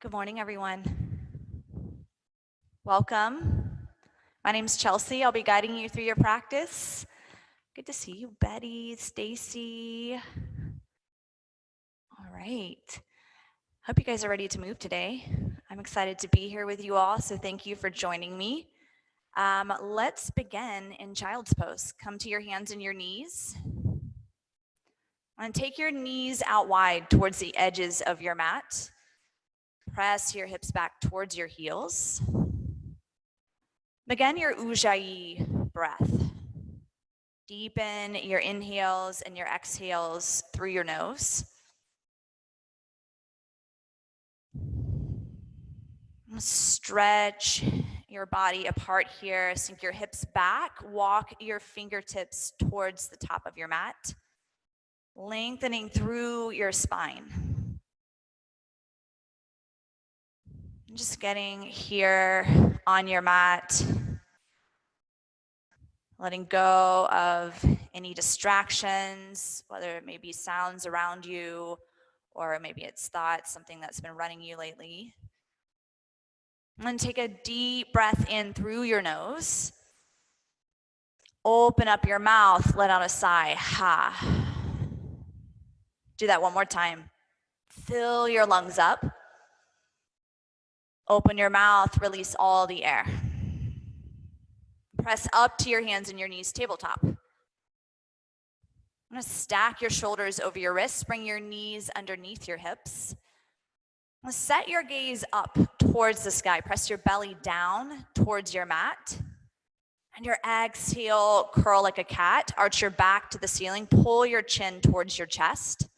Good morning, everyone. Welcome. My name's Chelsea. I'll be guiding you through your practice. Good to see you, Betty, Stacy. All right. Hope you guys are ready to move today. I'm excited to be here with you all, so thank you for joining me. Let's begin in Child's Pose. Come to your hands and your knees. And take your knees out wide towards the edges of your mat. Press your hips back towards your heels. Begin your Ujjayi breath. Deepen your inhales and your exhales through your nose. Stretch your body apart here. Sink your hips back. Walk your fingertips towards the top of your mat. Lengthening through your spine. Just getting here on your mat. Letting go of any distractions, whether it may be sounds around you or maybe it's thoughts, something that's been running you lately. And then take a deep breath in through your nose. Open up your mouth, let out a sigh. Ha. Do that one more time. Fill your lungs up. Open your mouth, release all the air. Press up to your hands and your knees, tabletop. I'm going to stack your shoulders over your wrists, bring your knees underneath your hips. Set your gaze up towards the sky. Press your belly down towards your mat. And your exhale, curl like a cat. Arch your back to the ceiling. Pull your chin towards your chest.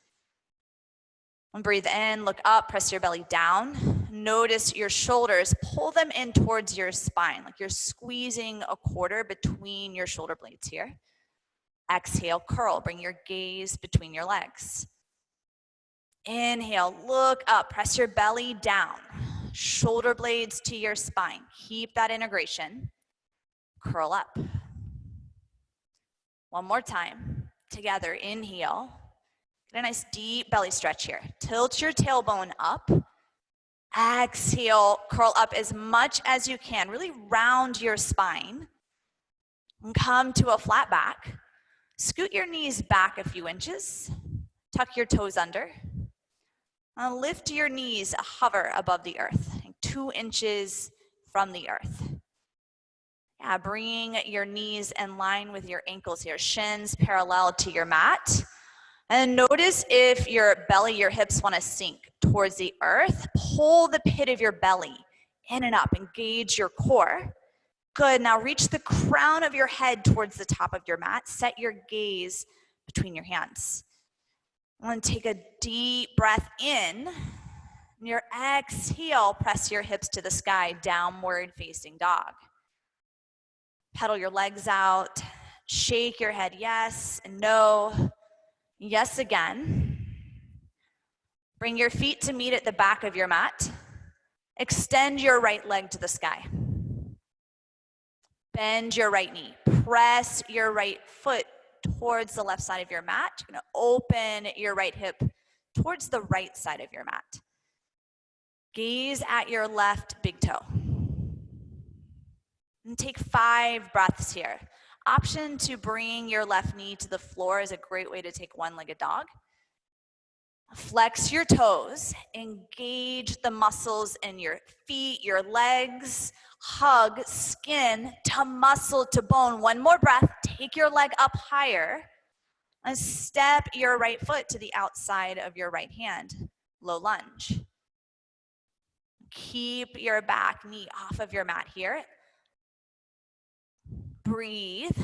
And breathe in, look up, press your belly down. Notice your shoulders. Pull them in towards your spine, like you're squeezing a quarter between your shoulder blades here. Exhale, curl. Bring your gaze between your legs. Inhale, look up, press your belly down. Shoulder blades to your spine. Keep that integration. Curl up. One more time. Together, inhale. Get a nice deep belly stretch here. Tilt your tailbone up. Exhale, curl up as much as you can. Really round your spine. And come to a flat back. Scoot your knees back a few inches. Tuck your toes under. Lift your knees, hover above the earth, 2 inches from the earth. Yeah, bringing your knees in line with your ankles here, shins parallel to your mat. And notice if your belly, your hips want to sink towards the earth. Pull the pit of your belly in and up, engage your core. Good, now reach the crown of your head towards the top of your mat. Set your gaze between your hands. And take a deep breath in. And your exhale, press your hips to the sky, downward facing dog. Pedal your legs out. Shake your head yes and no. Yes again. Bring your feet to meet at the back of your mat. Extend your right leg to the sky. Bend your right knee. Press your right foot towards the left side of your mat. You're going to open your right hip towards the right side of your mat. Gaze at your left big toe. And take 5 breaths here. Option to bring your left knee to the floor is a great way to take one-legged dog. Flex your toes. Engage the muscles in your feet, your legs. Hug skin to muscle to bone. One more breath. Take your leg up higher. And step your right foot to the outside of your right hand. Low lunge. Keep your back knee off of your mat here. Breathe.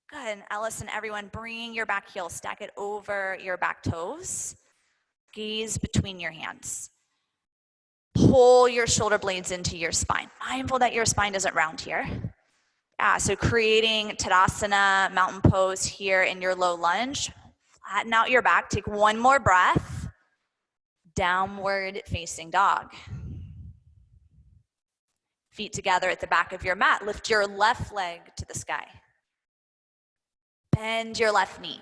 Good. Alice and everyone, bring your back heel, stack it over your back toes. Gaze between your hands. Pull your shoulder blades into your spine. Mindful that your spine doesn't round here. Yeah, so creating Uttanasana, mountain pose here in your low lunge. Flatten out your back. Take one more breath. Downward facing dog. Feet together at the back of your mat. Lift your left leg to the sky. Bend your left knee.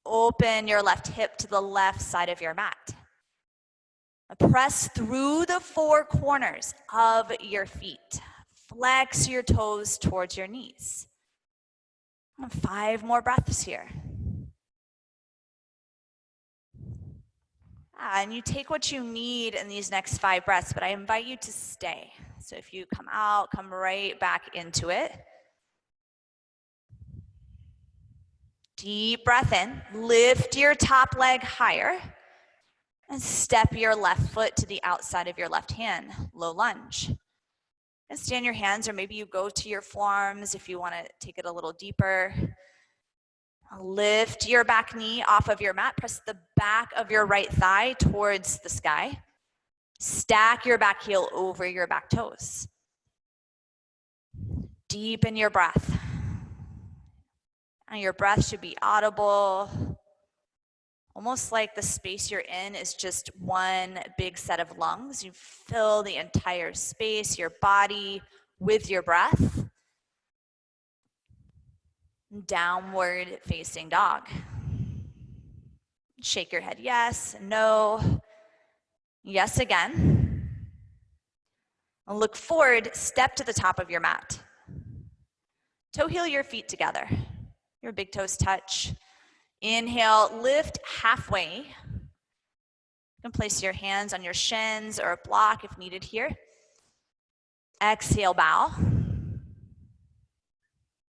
Open your left hip to the left side of your mat. Press through the four corners of your feet. Flex your toes towards your knees. 5 more breaths here. And you take what you need in these next 5 breaths, but I invite you to stay. So if you come out, come right back into it. Deep breath in, lift your top leg higher, and step your left foot to the outside of your left hand, low lunge. And stand your hands, or maybe you go to your forearms if you want to take it a little deeper. Lift your back knee off of your mat, press the back of your right thigh towards the sky. Stack your back heel over your back toes. Deepen your breath. And your breath should be audible, almost like the space you're in is just one big set of lungs. You fill the entire space, your body, with your breath. Downward facing dog. Shake your head yes, no, yes again. And look forward, step to the top of your mat. Toe heel your feet together. Your big toes touch. Inhale, lift halfway. You can place your hands on your shins or a block if needed here. Exhale, bow.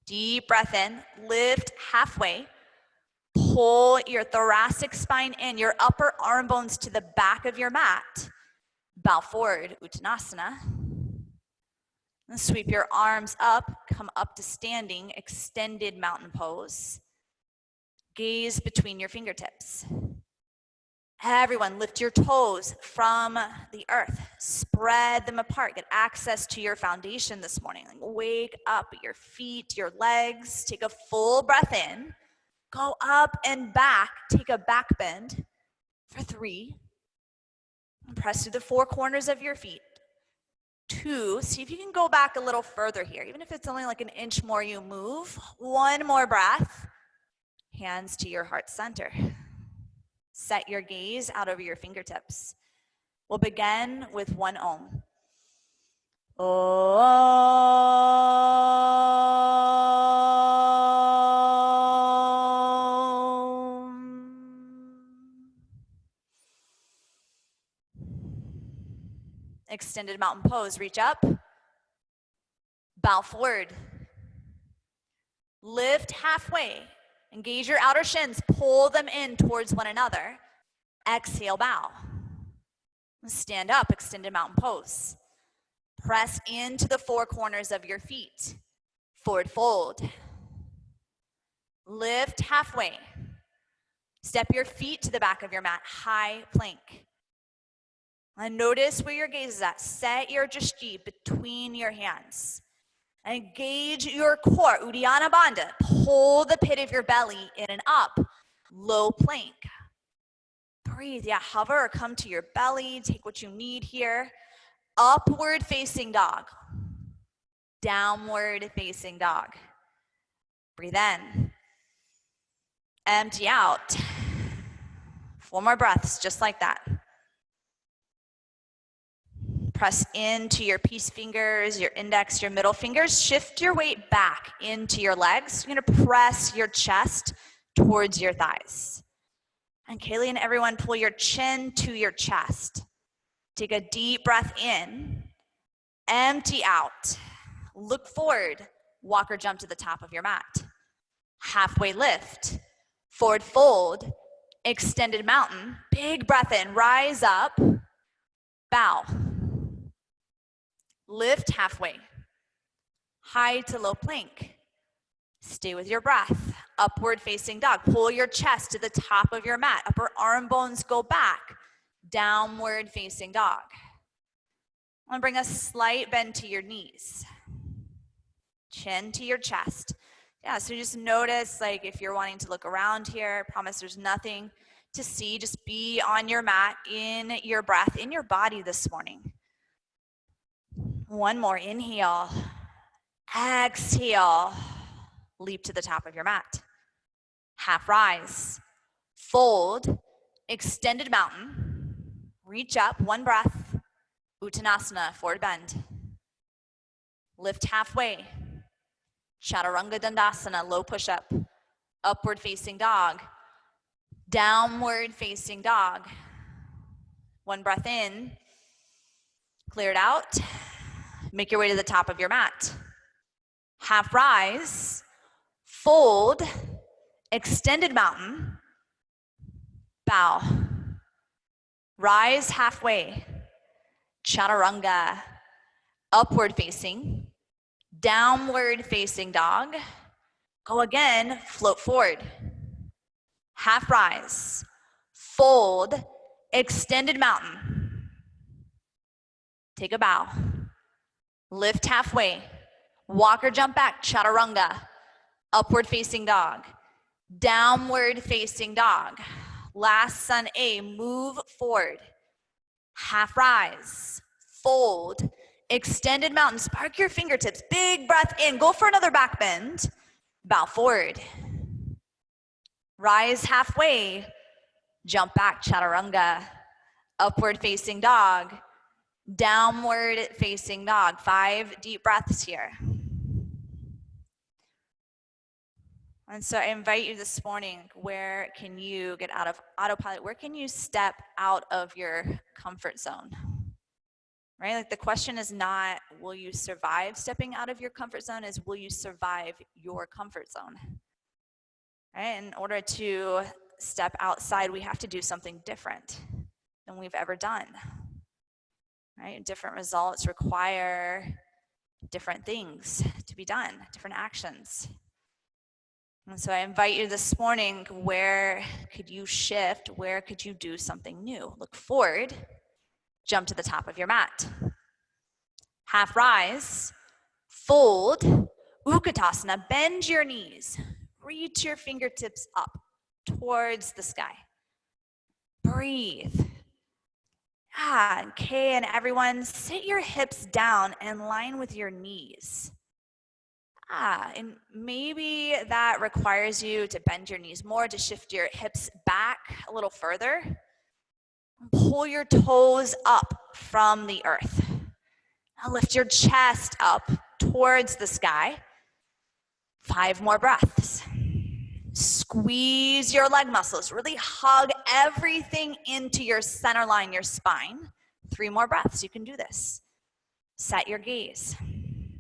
Deep breath in, lift halfway. Pull your thoracic spine in, your upper arm bones to the back of your mat. Bow forward, Uttanasana. And sweep your arms up, come up to standing, extended mountain pose. Gaze between your fingertips. Everyone, lift your toes from the earth. Spread them apart. Get access to your foundation this morning. Wake up your feet, your legs. Take a full breath in. Go up and back. Take a back bend for 3. And press through the 4 corners of your feet. 2. See if you can go back a little further here. Even if it's only like an inch more, you move. 1 more breath. Hands to your heart center. Set your gaze out over your fingertips. We'll begin with 1 Om. Om. Extended mountain pose. Reach up. Bow forward. Lift halfway. Engage your outer shins, pull them in towards one another. Exhale, bow. Stand up, extended mountain pose. Press into the 4 corners of your feet. Forward fold. Lift halfway. Step your feet to the back of your mat, high plank. And notice where your gaze is at. Set your drishti between your hands. Engage your core, Uddiyana Bandha. Pull the pit of your belly in and up, low plank. Breathe, hover or come to your belly. Take what you need here. Upward facing dog. Downward facing dog. Breathe in. Empty out. 4 more breaths, just like that. Press into your peace fingers, your index, your middle fingers. Shift your weight back into your legs. You're gonna press your chest towards your thighs. And Kaylee and everyone, pull your chin to your chest. Take a deep breath in. Empty out. Look forward. Walk or jump to the top of your mat. Halfway lift. Forward fold. Extended mountain. Big breath in. Rise up. Bow. Lift halfway. High to low plank. Stay with your breath. Upward facing dog. Pull your chest to the top of your mat. Upper arm bones go back. Downward facing dog. I'm gonna bring a slight bend to your knees. Chin to your chest. So just notice, like, if you're wanting to look around here, I promise there's nothing to see. Just be on your mat, in your breath, in your body this morning. 1 more, inhale, exhale, leap to the top of your mat. Half rise, fold, extended mountain, Reach up, one breath. Uttanasana, forward bend. Lift halfway. Chaturanga Dandasana, low push-up. Upward facing dog. Downward facing dog. One breath in. Clear it out. Make your way to the top of your mat. Half rise. Fold. Extended mountain. Bow. Rise halfway. Chaturanga. Upward facing. Downward facing dog. Go again, float forward. Half rise. Fold. Extended mountain. Take a bow. Lift halfway. Walk or jump back, chaturanga. Upward facing dog. Downward facing dog. Last sun A, move forward. Half rise. Fold. Extended mountain. Spark your fingertips. Big breath in. Go for another back bend. Bow forward. Rise halfway. Jump back, chaturanga. Upward facing dog. Downward facing dog. 5 deep breaths here. And so I invite you this morning, where can you get out of autopilot? Where can you step out of your comfort zone? Right? Like the question is not, will you survive stepping out of your comfort zone? Is, will you survive your comfort zone? Right? In order to step outside, we have to do something different than we've ever done. Right? Different results require different things to be done, different actions. And so I invite you this morning, where could you shift? Where could you do something new? Look forward, jump to the top of your mat. Half rise, fold, Uttanasana, bend your knees, reach your fingertips up towards the sky. Breathe. And Kay and everyone, sit your hips down and line with your knees. And maybe that requires you to bend your knees more, to shift your hips back a little further. Pull your toes up from the earth. Now lift your chest up towards the sky. 5 more breaths. Squeeze your leg muscles. Really hug everything into your center line, your spine. 3 more breaths. You can do this. Set your gaze.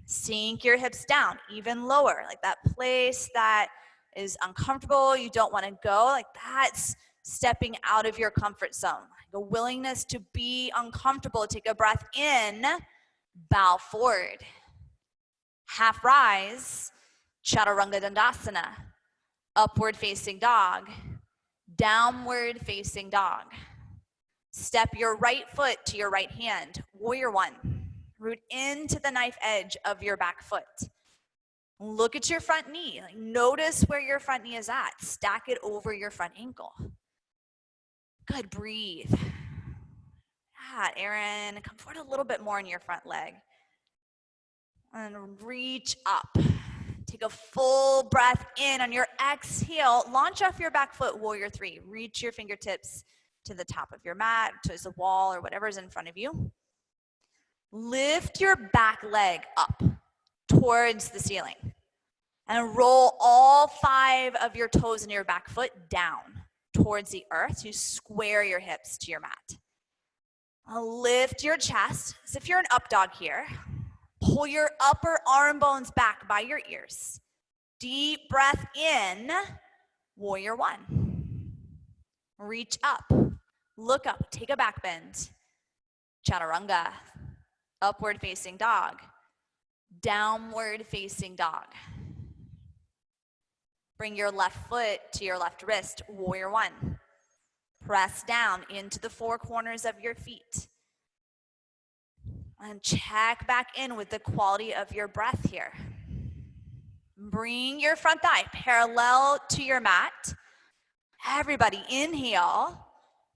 Sink your hips down, even lower, like that place that is uncomfortable, you don't want to go, like that's stepping out of your comfort zone. The willingness to be uncomfortable. Take a breath in, bow forward. Half rise, Chaturanga Dandasana. Upward facing dog, downward facing dog. Step your right foot to your right hand, warrior 1. Root into the knife edge of your back foot. Look at your front knee. Like, notice where your front knee is at. Stack it over your front ankle. Good, breathe. Aaron, come forward a little bit more in your front leg. And reach up. Take a full breath in. On your exhale, launch off your back foot, warrior 3. Reach your fingertips to the top of your mat, to the wall, or whatever's in front of you. Lift your back leg up towards the ceiling and roll all 5 of your toes in your back foot down towards the earth. You square your hips to your mat. Lift your chest as if you're an up dog here. Pull your upper arm bones back by your ears. Deep breath in, warrior 1. Reach up, look up, take a back bend. Chaturanga. Upward facing dog, downward facing dog. Bring your left foot to your left wrist, warrior 1. Press down into the 4 corners of your feet. And check back in with the quality of your breath here. Bring your front thigh parallel to your mat. Everybody inhale,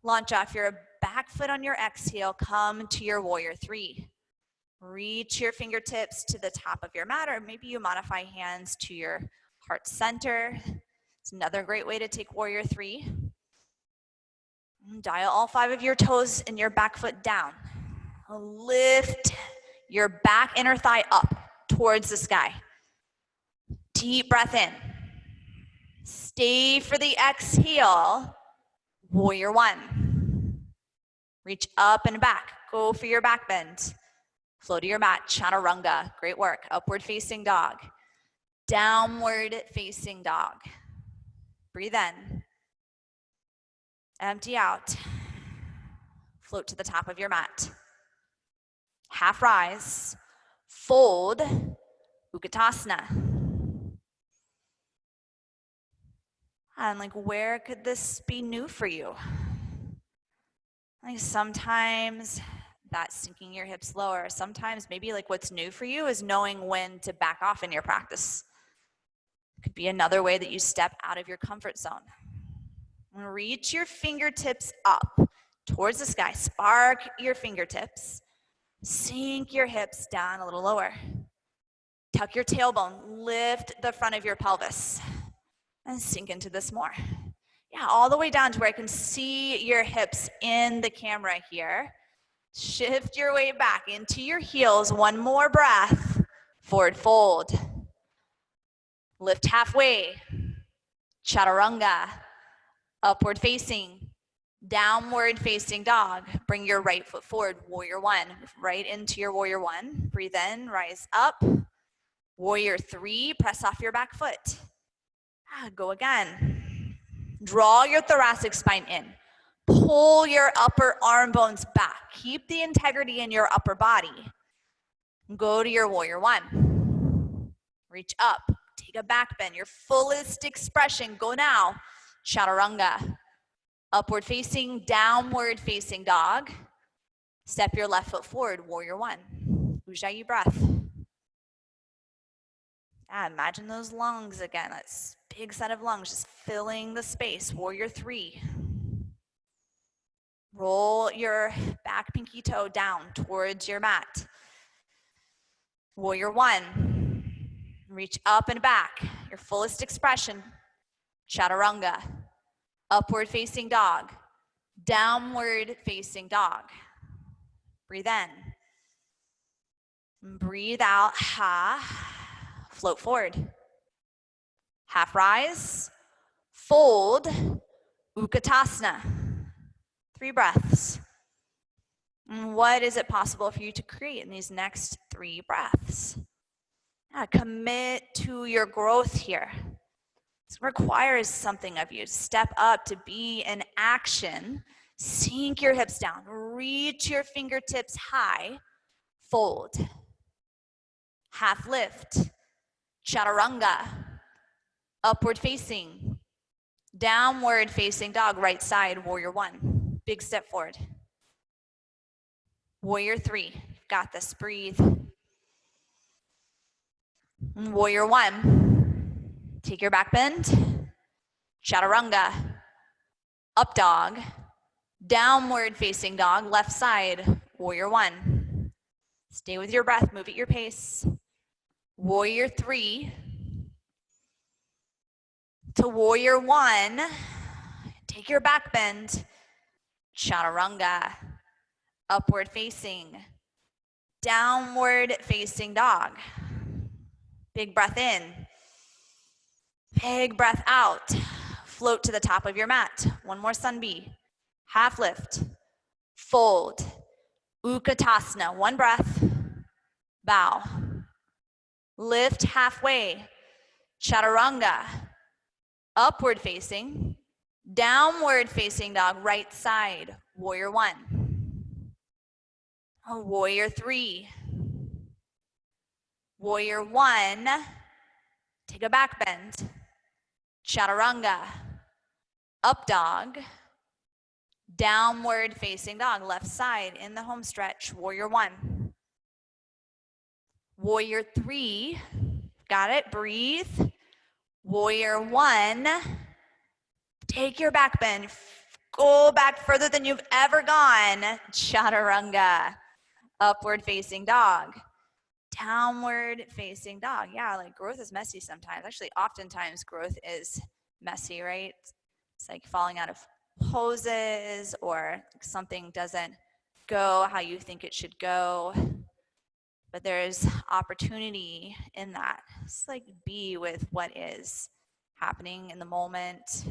launch off your back foot on your exhale, come to your warrior 3. Reach your fingertips to the top of your mat, or maybe you modify hands to your heart center. It's another great way to take warrior 3. Dial all 5 of your toes and your back foot down. Lift your back inner thigh up towards the sky. Deep breath in. Stay for the exhale. Warrior 1. Reach up and back. Go for your back bend. Flow to your mat. Chaturanga. Great work. Upward facing dog. Downward facing dog. Breathe in. Empty out. Float to the top of your mat. Half rise. Fold. Uttanasana. And like, where could this be new for you? Like sometimes that's sinking your hips lower. Sometimes maybe like what's new for you is knowing when to back off in your practice. It could be another way that you step out of your comfort zone. Reach your fingertips up towards the sky. Spark your fingertips. Sink your hips down a little lower. Tuck your tailbone. Lift the front of your pelvis. And sink into this more. Yeah, all the way down to where I can see your hips in the camera here. Shift your way back into your heels. One more breath. Forward fold. Lift halfway. Chaturanga. Upward facing. Downward facing dog. Bring your right foot forward. Warrior 1. Right into your warrior 1. Breathe in. Rise up. Warrior 3. Press off your back foot. Go again. Draw your thoracic spine in. Pull your upper arm bones back. Keep the integrity in your upper body. Go to your warrior 1. Reach up. Take a back bend. Your fullest expression. Go now. Chaturanga. Upward facing, downward facing dog. Step your left foot forward. Warrior 1. Ujjayi breath. Imagine those lungs again. That's a big set of lungs just filling the space. Warrior 3. Roll your back pinky toe down towards your mat. Warrior 1. Reach up and back. Your fullest expression. Chaturanga. Upward facing dog. Downward facing dog. Breathe in. Breathe out. Ha. Float forward. Half rise. Fold. Uttanasana. 3 breaths. And what is it possible for you to create in these next 3 breaths? Commit to your growth here. This requires something of you. Step up to be in action. Sink your hips down. Reach your fingertips high. Fold. Half lift. Chaturanga. Upward facing. Downward facing dog. Right side. Warrior 1. Big step forward. Warrior 3. You've got this. Breathe. Warrior 1. Take your back bend. Chaturanga. Up dog. Downward facing dog. Left side. Warrior 1. Stay with your breath. Move at your pace. Warrior 3. To warrior 1. Take your back bend. Chaturanga. Upward facing. Downward facing dog. Big breath in. Big breath out. Float to the top of your mat. One more sun bee. Half lift. Fold. Uttanasana. 1 breath. Bow. Lift halfway. Chaturanga. Upward facing. Downward facing dog. Right side. Warrior 1. Warrior 3. Warrior 1. Take a back bend. Chaturanga. Up dog. Downward facing dog. Left side in the home stretch. Warrior 1. Warrior 3. Got it. Breathe. Warrior 1. Take your back bend. Go back further than you've ever gone. Chaturanga. Upward facing dog. Downward facing dog. Yeah, like growth is messy sometimes. Actually, oftentimes growth is messy, right? It's like falling out of poses or something doesn't go how you think it should go, but there's opportunity in that. Just like be with what is happening in the moment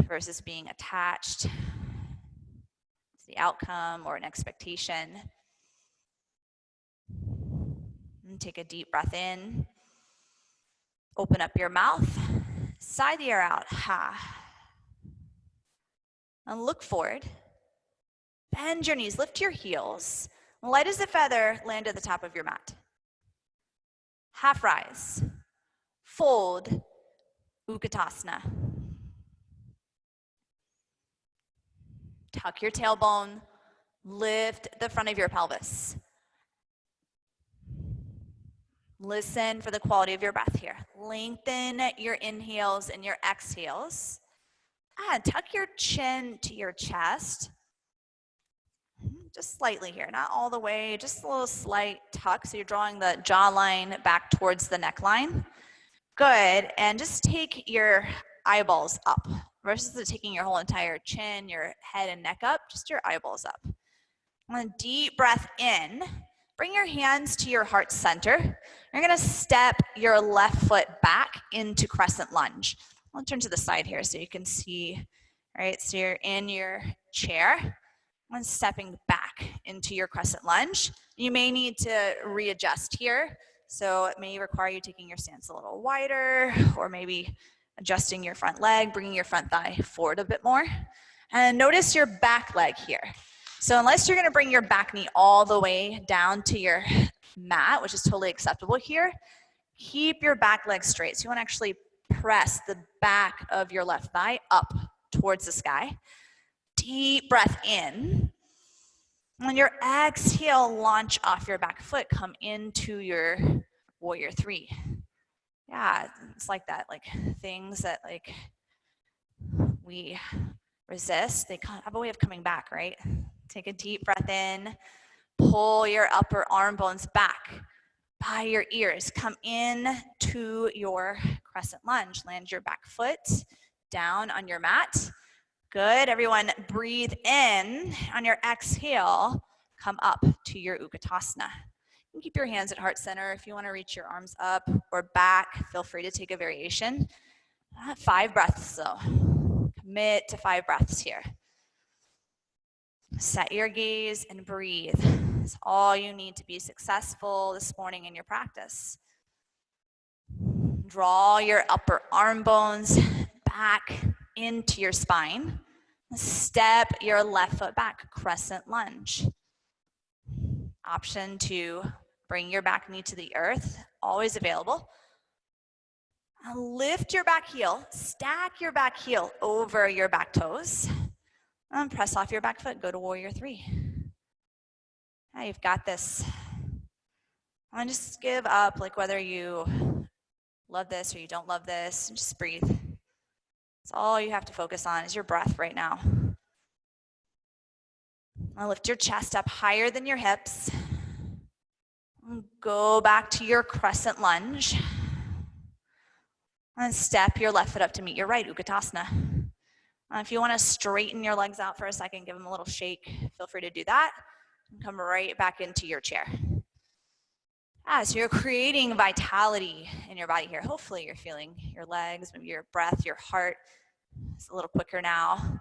versus being attached to the outcome or an expectation. And take a deep breath in. Open up your mouth. Sigh the air out. Ha. And look forward. Bend your knees. Lift your heels. Light as a feather, land at the top of your mat. Half rise. Fold. Uttanasana. Tuck your tailbone. Lift the front of your pelvis. Listen for the quality of your breath here. Lengthen your inhales and your exhales. Tuck your chin to your chest. Just slightly here, not all the way, just a little slight tuck. So you're drawing the jawline back towards the neckline. Good, and just take your eyeballs up versus taking your whole entire chin, your head and neck up, just your eyeballs up. And deep breath in. Bring your hands to your heart center. You're gonna step your left foot back into Crescent Lunge. I'll turn to the side here so you can see, all right? So you're in your chair and stepping back into your Crescent Lunge. You may need to readjust here. So it may require you taking your stance a little wider or maybe adjusting your front leg, bringing your front thigh forward a bit more. And notice your back leg here. So unless you're gonna bring your back knee all the way down to your mat, which is totally acceptable here, keep your back leg straight. So you wanna actually press the back of your left thigh up towards the sky. Deep breath in. On your exhale, launch off your back foot, come into your warrior three. Yeah, it's like that, like things that like we resist, they have a way of coming back, right? Take a deep breath in, pull your upper arm bones back by your ears. Come in to your Crescent Lunge. Land your back foot down on your mat. Good, everyone breathe in. On your exhale, come up to your Uttanasana. You can keep your hands at heart center. If you wanna reach your arms up or back, feel free to take a variation. 5 breaths though. Commit to 5 breaths here. Set your gaze and breathe. It's all you need to be successful this morning in your practice. Draw your upper arm bones back into your spine. Step your left foot back, Crescent Lunge. Option to bring your back knee to the earth, always available. Lift your back heel, stack your back heel over your back toes. And press off your back foot, go to warrior three. Now you've got this. And just give up, like whether you love this or you don't love this, just breathe. That's all you have to focus on is your breath right now. Now lift your chest up higher than your hips. Go back to your Crescent Lunge. And step your left foot up to meet your right, Uttanasana. If you want to straighten your legs out for a second, give them a little shake, feel free to do that. And come right back into your chair. So you're creating vitality in your body here. Hopefully you're feeling your legs, maybe your breath, your heart. It's a little quicker now.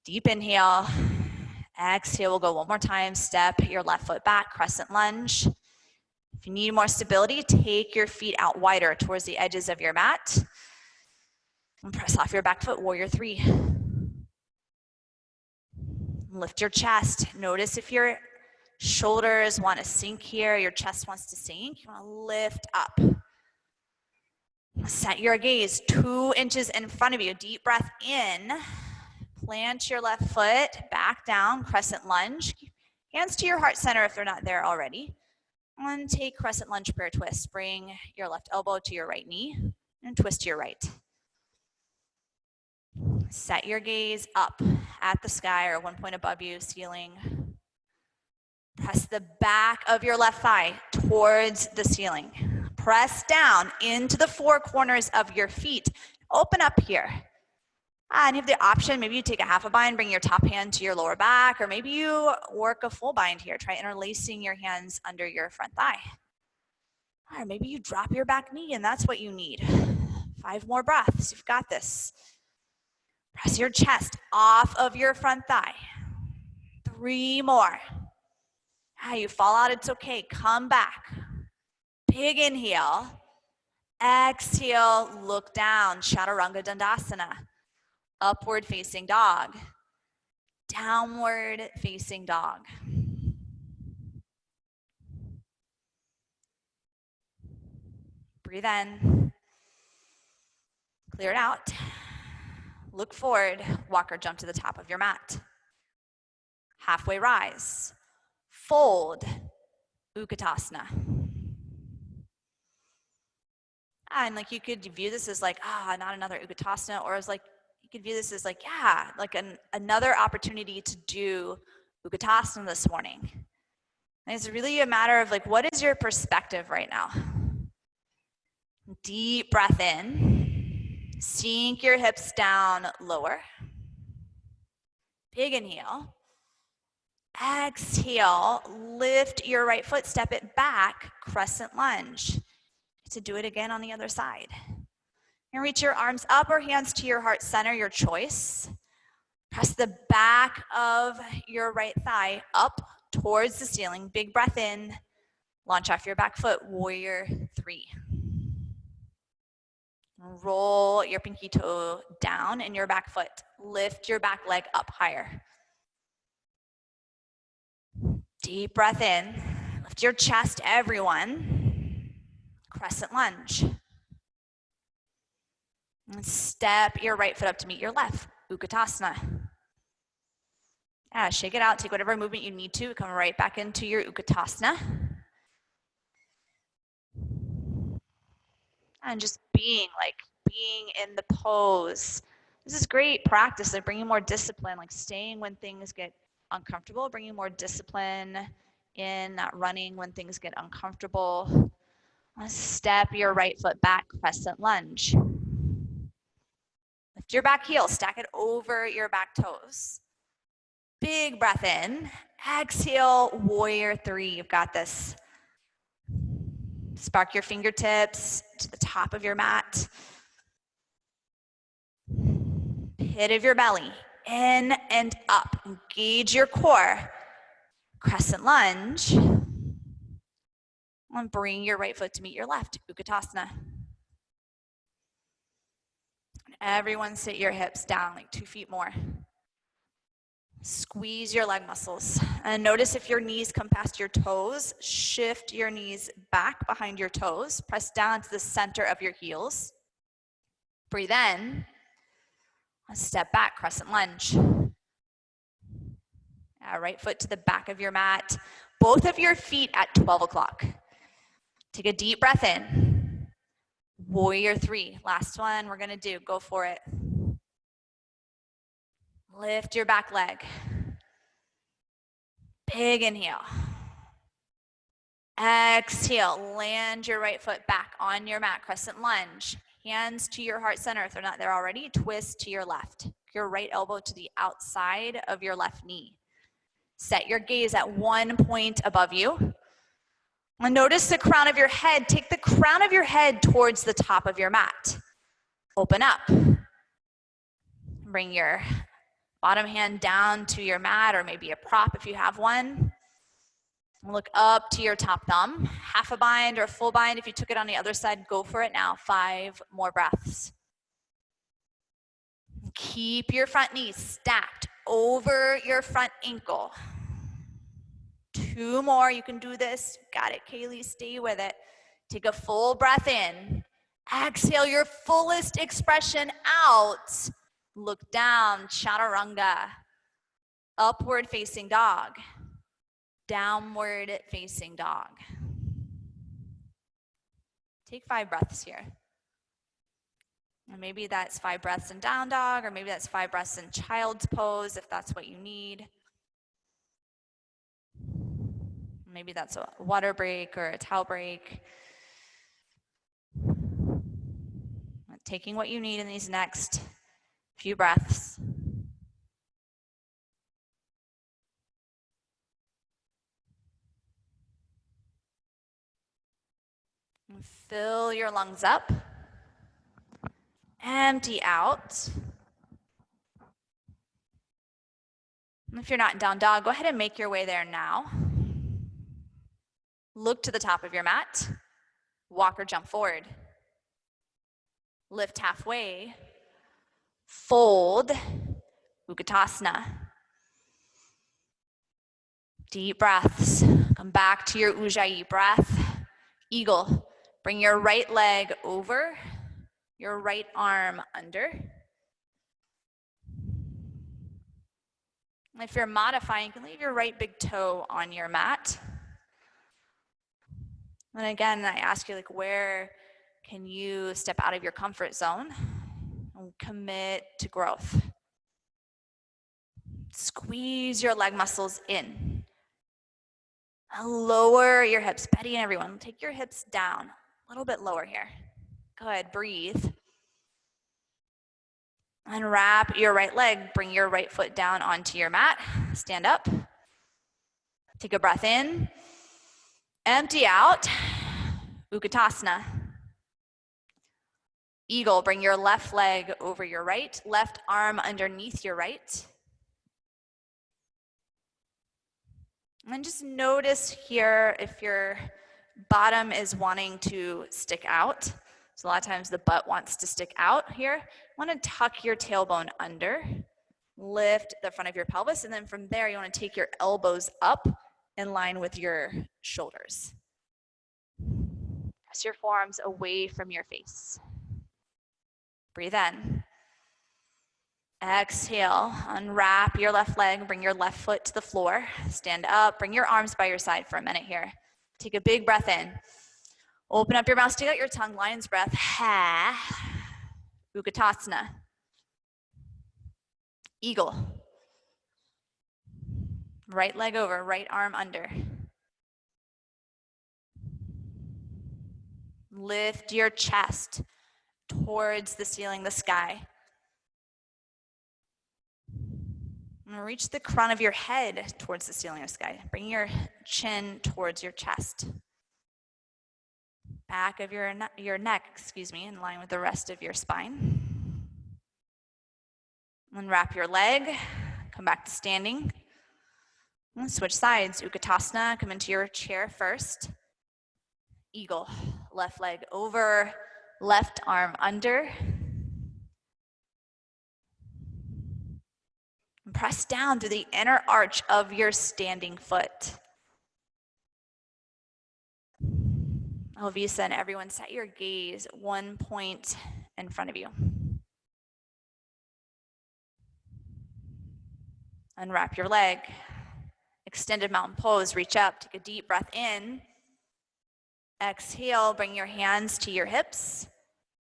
Deep inhale. Exhale, we'll go one more time. Step your left foot back, Crescent Lunge. If you need more stability, take your feet out wider towards the edges of your mat. And press off your back foot, warrior three. Lift your chest. Notice if your shoulders want to sink here, your chest wants to sink, you want to lift up. Set your gaze 2 inches in front of you. Deep breath in. Plant your left foot back down, Crescent Lunge. Hands to your heart center if they're not there already. And take Crescent Lunge prayer twist. Bring your left elbow to your right knee and twist to your right. Set your gaze up at the sky or 1 point above you, ceiling. Press the back of your left thigh towards the ceiling. Press down into the 4 corners of your feet. Open up here. And you have the option, maybe you take a half a bind, bring your top hand to your lower back, or maybe you work a full bind here. Try interlacing your hands under your front thigh. Or maybe you drop your back knee and that's what you need. 5 more breaths, you've got this. Press your chest off of your front thigh. 3 more. You fall out, it's okay, come back. Big inhale. Exhale, look down, Chaturanga Dandasana. Upward facing dog. Downward facing dog. Breathe in. Clear it out. Look forward, walk or jump to the top of your mat. Halfway rise. Fold, Uttanasana. And like you could view this as like, not another Uttanasana, or as like, you could view this as like, yeah, like another opportunity to do Uttanasana this morning. And it's really a matter of like, what is your perspective right now? Deep breath in, sink your hips down lower. Big inhale. Exhale, lift your right foot, step it back, crescent lunge. To do it again on the other side. And reach your arms up or hands to your heart center, your choice. Press the back of your right thigh up towards the ceiling. Big breath in. Launch off your back foot, warrior 3. Roll your pinky toe down in your back foot. Lift your back leg up higher. Deep breath in. Lift your chest, everyone. Crescent lunge. And step your right foot up to meet your left, Uttanasana. Shake it out, take whatever movement you need to, come right back into your Uttanasana. And just being in the pose. This is great practice, like bringing more discipline, like staying when things get uncomfortable, bringing more discipline in, not running when things get uncomfortable. Step your right foot back, crescent lunge. Lift your back heel, stack it over your back toes. Big breath in. Exhale, warrior 3. You've got this. Spark your fingertips to the top of your mat. Pit of your belly, in and up. Engage your core. Crescent lunge. And bring your right foot to meet your left, Uttanasana. Everyone sit your hips down like 2 feet more. Squeeze your leg muscles. And notice if your knees come past your toes, shift your knees back behind your toes. Press down to the center of your heels. Breathe in. Step back, crescent lunge. Right foot to the back of your mat. Both of your feet at 12 o'clock. Take a deep breath in. Warrior 3. Last one we're going to do. Go for it. Lift your back leg. Big inhale. Exhale. Land your right foot back on your mat. Crescent lunge. Hands to your heart center. If they're not there already, twist to your left. Your right elbow to the outside of your left knee. Set your gaze at 1 point above you. And notice the crown of your head. Take the crown of your head towards the top of your mat. Open up. Bring your bottom hand down to your mat, or maybe a prop if you have one. Look up to your top thumb. Half a bind or a full bind. If you took it on the other side, go for it now. 5 more breaths. Keep your front knee stacked over your front ankle. 2 more, you can do this. Got it, Kaylee, stay with it. Take a full breath in. Exhale your fullest expression out. Look down, Chaturanga. Upward facing dog. Downward facing dog. Take 5 breaths here. And maybe that's 5 breaths in down dog, or maybe that's 5 breaths in child's pose if that's what you need. Maybe that's a water break or a towel break. Taking what you need in these next Few breaths. And fill your lungs up. Empty out. And if you're not in down dog, go ahead and make your way there now. Look to the top of your mat. Walk or jump forward. Lift halfway. Fold. Uttanasana. Deep breaths. Come back to your Ujjayi breath. Eagle. Bring your right leg over, your right arm under. If you're modifying, you can leave your right big toe on your mat. And again, I ask you, like, where can you step out of your comfort zone and commit to growth? Squeeze your leg muscles in. Lower your hips. Betty and everyone, take your hips down. A little bit lower here. Good, breathe. Unwrap your right leg. Bring your right foot down onto your mat. Stand up. Take a breath in. Empty out. Uttanasana. Eagle. Bring your left leg over your right. Left arm underneath your right. And then just notice here if your bottom is wanting to stick out. So a lot of times the butt wants to stick out here. You want to tuck your tailbone under, lift the front of your pelvis, and then from there you want to take your elbows up in line with your shoulders. Press your forearms away from your face. Breathe in. Exhale, unwrap your left leg, bring your left foot to the floor, stand up, bring your arms by your side for a minute here. Take a big breath in. Open up your mouth, stick out your tongue, lion's breath. Ha. Uttanasana. Eagle. Right leg over, right arm under. Lift your chest towards the ceiling, the sky. And reach the crown of your head towards the ceiling of the sky. Bring your chin towards your chest. Back of your neck, in line with the rest of your spine. Unwrap your leg, come back to standing. And switch sides, Uttanasana, come into your chair first. Eagle, left leg over, left arm under. And press down through the inner arch of your standing foot. Visa and everyone, set your gaze 1 point in front of you. Unwrap your leg. Extended mountain pose, reach up, take a deep breath in. Exhale, bring your hands to your hips.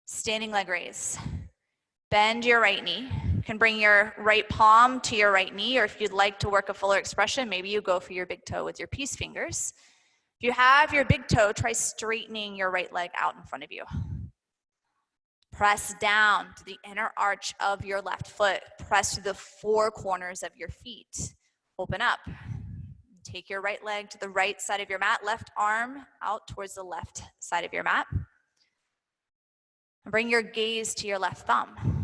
Standing leg raise. Bend your right knee. You can bring your right palm to your right knee, or if you'd like to work a fuller expression, maybe you go for your big toe with your peace fingers. If you have your big toe, try straightening your right leg out in front of you. Press down to the inner arch of your left foot. Press to the four corners of your feet. Open up. Take your right leg to the right side of your mat, left arm out towards the left side of your mat. And bring your gaze to your left thumb.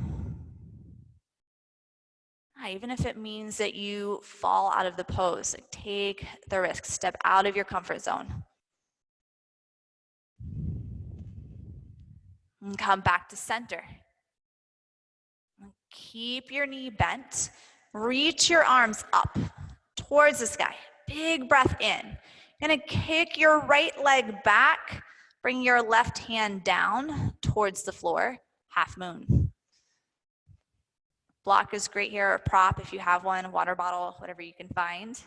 Even if it means that you fall out of the pose, take the risk, step out of your comfort zone. And come back to center. Keep your knee bent. Reach your arms up towards the sky. Big breath in. You're gonna kick your right leg back. Bring your left hand down towards the floor, half moon. Block is great here, or prop if you have one, water bottle, whatever you can find.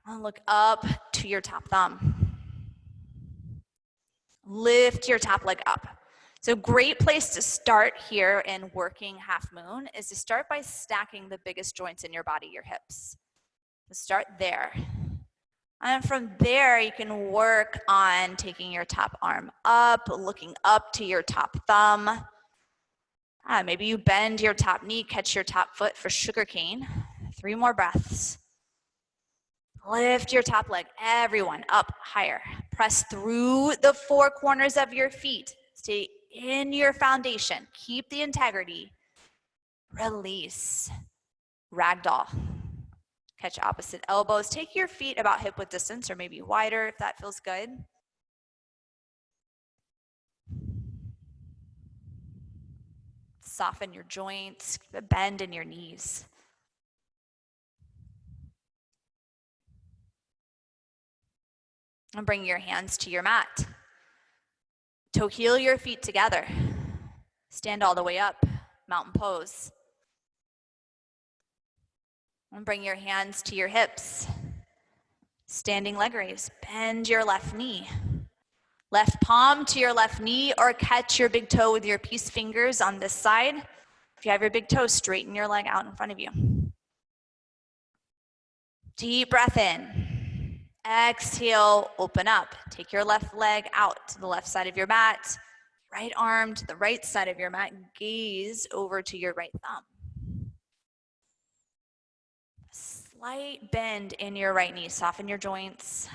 And look up to your top thumb. Lift your top leg up. So great place to start here in working half moon is to start by stacking the biggest joints in your body, your hips. So start there. And from there, you can work on taking your top arm up, looking up to your top thumb. Maybe you bend your top knee, catch your top foot for sugarcane. 3 more breaths. Lift your top leg, everyone, up higher. Press through the 4 corners of your feet. Stay in your foundation. Keep the integrity. Release. Ragdoll. Catch opposite elbows. Take your feet about hip width distance or maybe wider if that feels good. Soften your joints, bend in your knees. And bring your hands to your mat. Toe heel your feet together. Stand all the way up, mountain pose. And bring your hands to your hips. Standing leg raise. Bend your left knee. Left palm to your left knee or catch your big toe with your peace fingers on this side. If you have your big toe, straighten your leg out in front of you. Deep breath in. Exhale, open up. Take your left leg out to the left side of your mat. Right arm to the right side of your mat. Gaze over to your right thumb. Slight bend in your right knee. Soften your joints.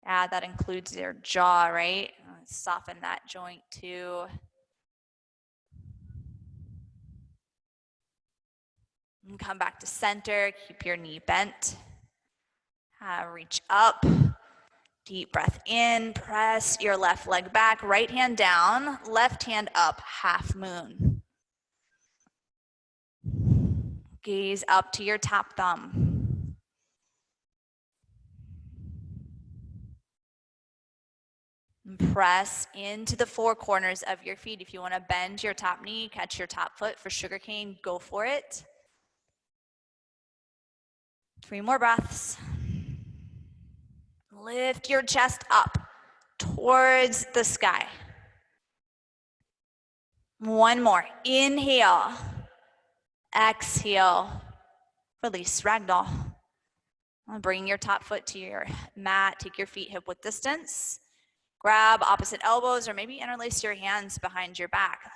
That includes your jaw, right? Soften that joint too. And come back to center. Keep your knee bent. Reach up. Deep breath in. Press your left leg back. Right hand down. Left hand up. Half moon. Gaze up to your top thumb. Press into the 4 corners of your feet. If you want to bend your top knee, catch your top foot for sugarcane, go for it. 3 more breaths. Lift your chest up towards the sky. 1 more. Inhale. Exhale. Release, ragdoll. Bring your top foot to your mat. Take your feet hip width distance. Grab opposite elbows or maybe interlace your hands behind your back.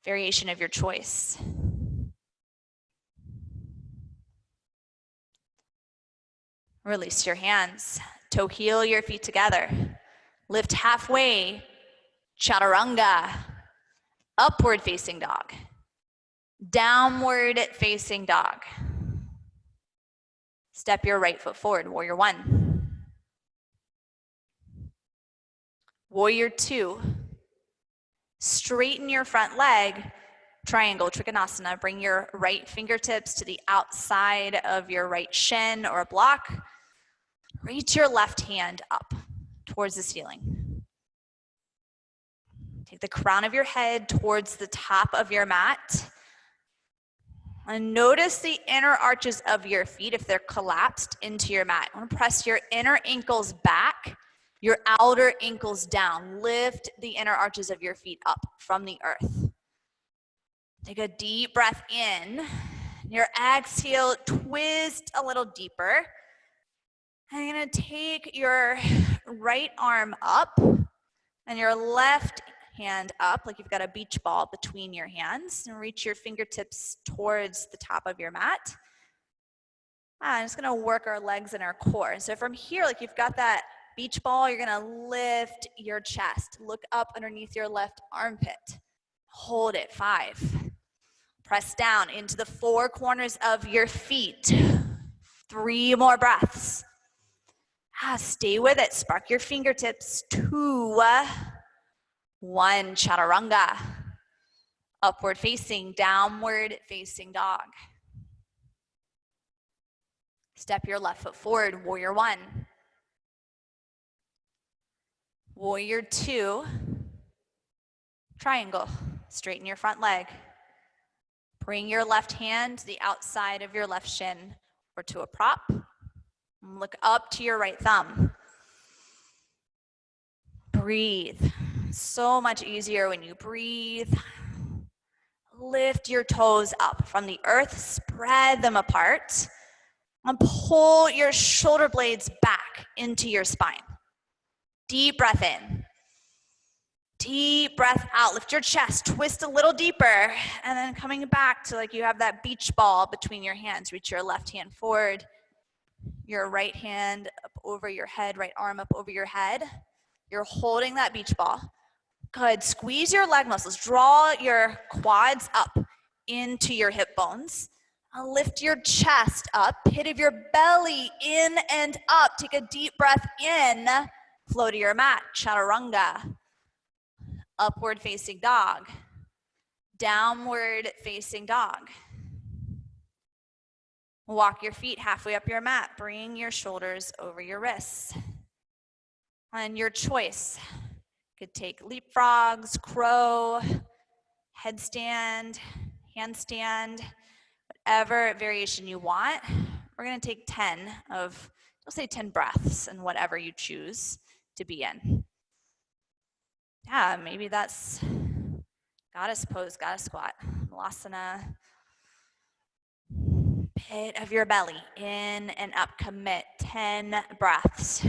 Variation of your choice. Release your hands. Toe heel your feet together. Lift halfway. Chaturanga. Upward facing dog. Downward facing dog. Step your right foot forward. Warrior 1. Warrior 2, straighten your front leg, triangle, Trikonasana. Bring your right fingertips to the outside of your right shin or block. Reach your left hand up towards the ceiling. Take the crown of your head towards the top of your mat. And notice the inner arches of your feet if they're collapsed into your mat. I want to press your inner ankles back. Your outer ankles down. Lift the inner arches of your feet up from the earth. Take a deep breath in. Your exhale, twist a little deeper. And you're going to take your right arm up and your left hand up like you've got a beach ball between your hands. And reach your fingertips towards the top of your mat. I'm just going to work our legs and our core. So from here, like you've got that beach ball, you're gonna lift your chest. Look up underneath your left armpit. Hold it, 5. Press down into the 4 corners of your feet. 3 more breaths. Stay with it, spark your fingertips. 2, 1, chaturanga. Upward facing, downward facing dog. Step your left foot forward, warrior 1. Warrior 2, triangle, straighten your front leg. Bring your left hand to the outside of your left shin or to a prop. Look up to your right thumb. Breathe. So much easier when you breathe. Lift your toes up from the earth, spread them apart, and pull your shoulder blades back into your spine. Deep breath in. Deep breath out, lift your chest, twist a little deeper, and then coming back to like you have that beach ball between your hands. Reach your left hand forward, your right hand up over your head, right arm up over your head. You're holding that beach ball. Good, squeeze your leg muscles, draw your quads up into your hip bones. Lift your chest up, pit of your belly in and up. Take a deep breath in, flow to your mat, chaturanga. Upward facing dog, downward facing dog. Walk your feet halfway up your mat, bring your shoulders over your wrists. And your choice, you could take leapfrogs, crow, headstand, handstand, whatever variation you want. We're gonna take 10 of, we'll say 10 breaths in whatever you choose to be in. Yeah, maybe that's goddess pose, goddess squat, Asana. Pit of your belly, in and up, commit, 10 breaths.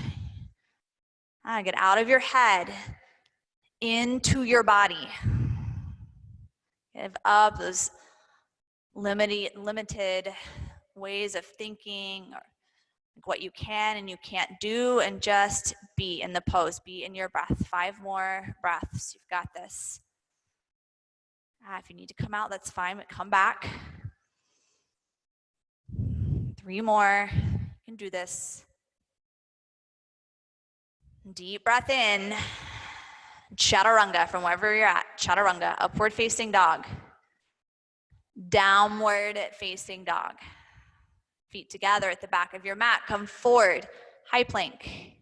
Get out of your head, into your body. Give up those limited ways of thinking, or what you can and you can't do, and just be in the pose, be in your breath. 5 more breaths, you've got this. If you need to come out, that's fine, but come back. 3 more, you can do this. Deep breath in, chaturanga from wherever you're at, chaturanga, upward facing dog, downward facing dog. Feet together at the back of your mat, come forward, high plank,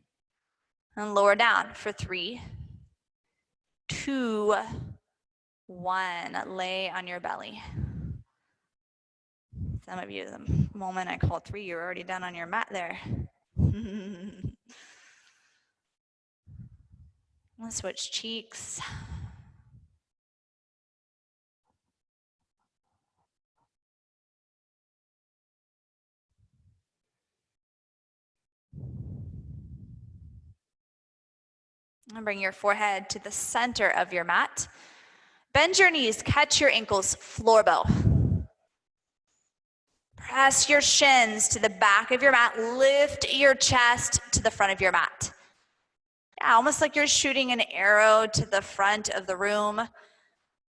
and lower down for 3, 2, 1, lay on your belly. Some of you, the moment I called 3, you're already down on your mat there. Let's switch cheeks. And bring your forehead to the center of your mat. Bend your knees, catch your ankles, floor bow. Press your shins to the back of your mat, lift your chest to the front of your mat. Yeah, almost like you're shooting an arrow to the front of the room.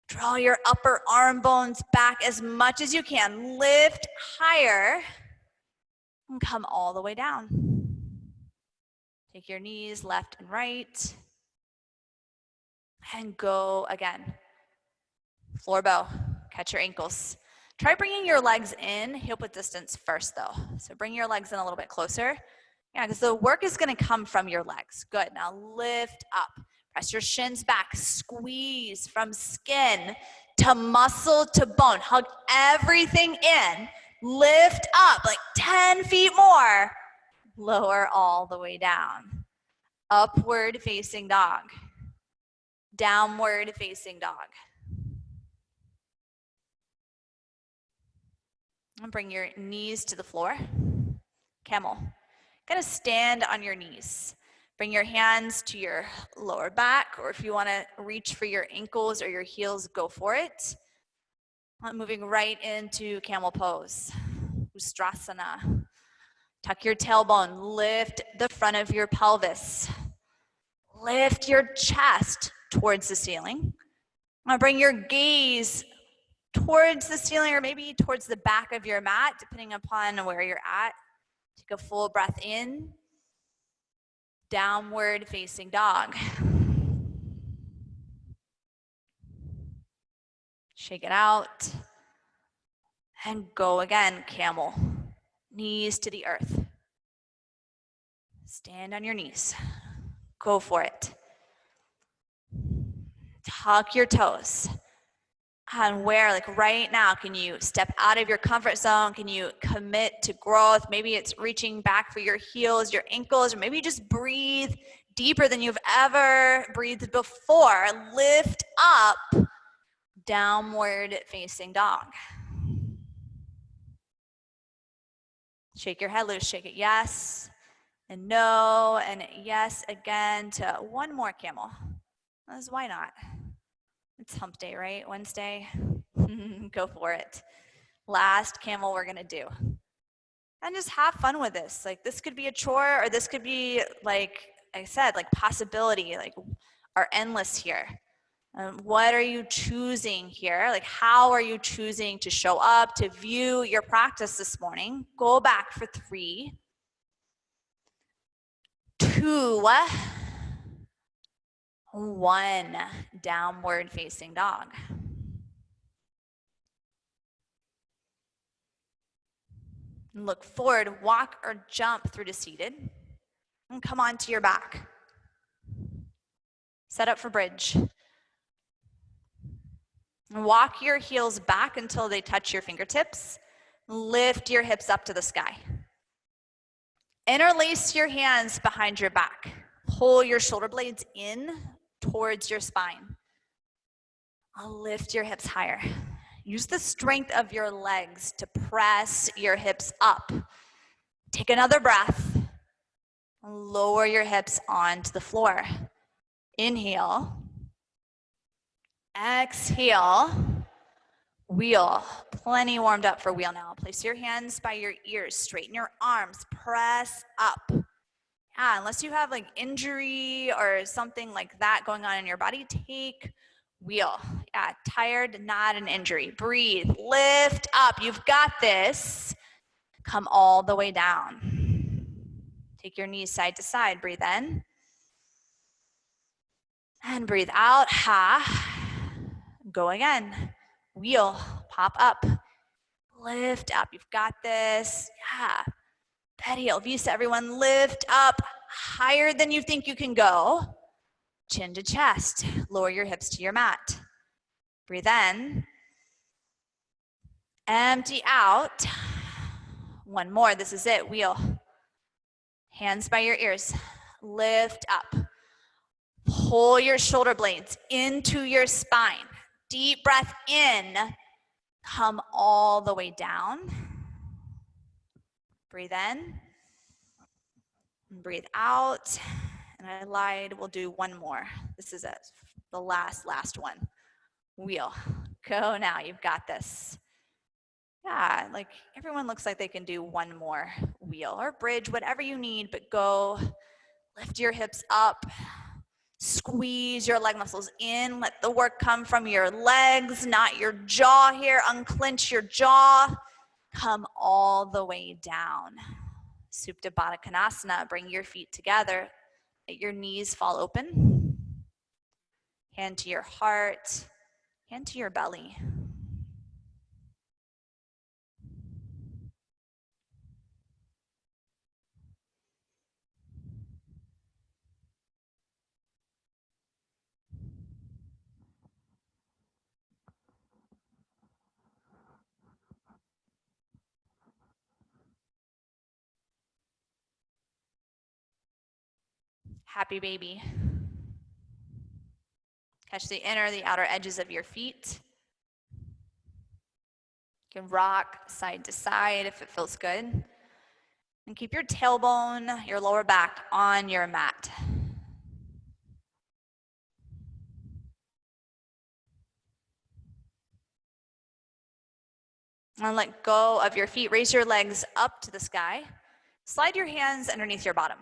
Draw your upper arm bones back as much as you can. Lift higher and come all the way down. Take your knees left and right and go again. Floor bow, catch your ankles. Try bringing your legs in, hip width distance first though. So bring your legs in a little bit closer. Yeah, because the work is gonna come from your legs. Good, now lift up. Press your shins back, squeeze from skin to muscle to bone. Hug everything in. Lift up like 10 feet more. Lower all the way down. Upward facing dog. Downward facing dog. And bring your knees to the floor. Camel. Gonna stand on your knees. Bring your hands to your lower back, or if you wanna reach for your ankles or your heels, go for it. Moving right into camel pose. Uttanasana. Tuck your tailbone, lift the front of your pelvis. Lift your chest towards the ceiling. Now bring your gaze towards the ceiling, or maybe towards the back of your mat, depending upon where you're at. Take a full breath in. Downward facing dog. Shake it out. And go again, camel. Knees to the earth. Stand on your knees. Go for it. Tuck your toes. And where, like right now, can you step out of your comfort zone? Can you commit to growth? Maybe it's reaching back for your heels, your ankles, or maybe just breathe deeper than you've ever breathed before. Lift up, downward facing dog. Shake your head loose, shake it yes, and no, and yes again to one more camel. Because why not? It's hump day, right? Wednesday. Go for it. Last camel we're gonna do. And just have fun with this. Like this could be a chore, or this could be, like I said, like possibility, like are endless here. What are you choosing here? Like how are you choosing to show up, to view your practice this morning? Go back for 3, 2, 1, downward facing dog. Look forward, walk or jump through to seated, and come onto your back. Set up for bridge. Walk your heels back until they touch your fingertips. Lift your hips up to the sky. Interlace your hands behind your back. Pull your shoulder blades in towards your spine. Lift your hips higher. Use the strength of your legs to press your hips up. Take another breath. Lower your hips onto the floor. Inhale. Exhale. Wheel. Plenty warmed up for wheel now. Place your hands by your ears. Straighten your arms. Press up. Yeah, unless you have like injury or something like that going on in your body, take wheel. Yeah, tired, not an injury. Breathe. Lift up. You've got this. Come all the way down. Take your knees side to side. Breathe in. And breathe out. Ha. Go again. Wheel. Pop up. Lift up. You've got this. Yeah. Pedal. Visa, everyone. Lift up higher than you think you can go. Chin to chest. Lower your hips to your mat. Breathe in. Empty out. One more. This is it. Wheel. Hands by your ears. Lift up. Pull your shoulder blades into your spine. Deep breath in. Come all the way down. Breathe in. And breathe out. And I lied. We'll do one more. This is it. The last one. Wheel. Go now. You've got this. Yeah, like everyone looks like they can do one more wheel or bridge, whatever you need, but go. Lift your hips up. Squeeze your leg muscles in. Let the work come from your legs, not your jaw here. Unclench your jaw. Come all the way down. Supta Baddha Konasana. Bring your feet together. Let your knees fall open. Hand to your heart. Hand to your belly. Happy baby. Catch the inner, the outer edges of your feet. You can rock side to side if it feels good. And keep your tailbone, your lower back on your mat. And let go of your feet. Raise your legs up to the sky. Slide your hands underneath your bottom.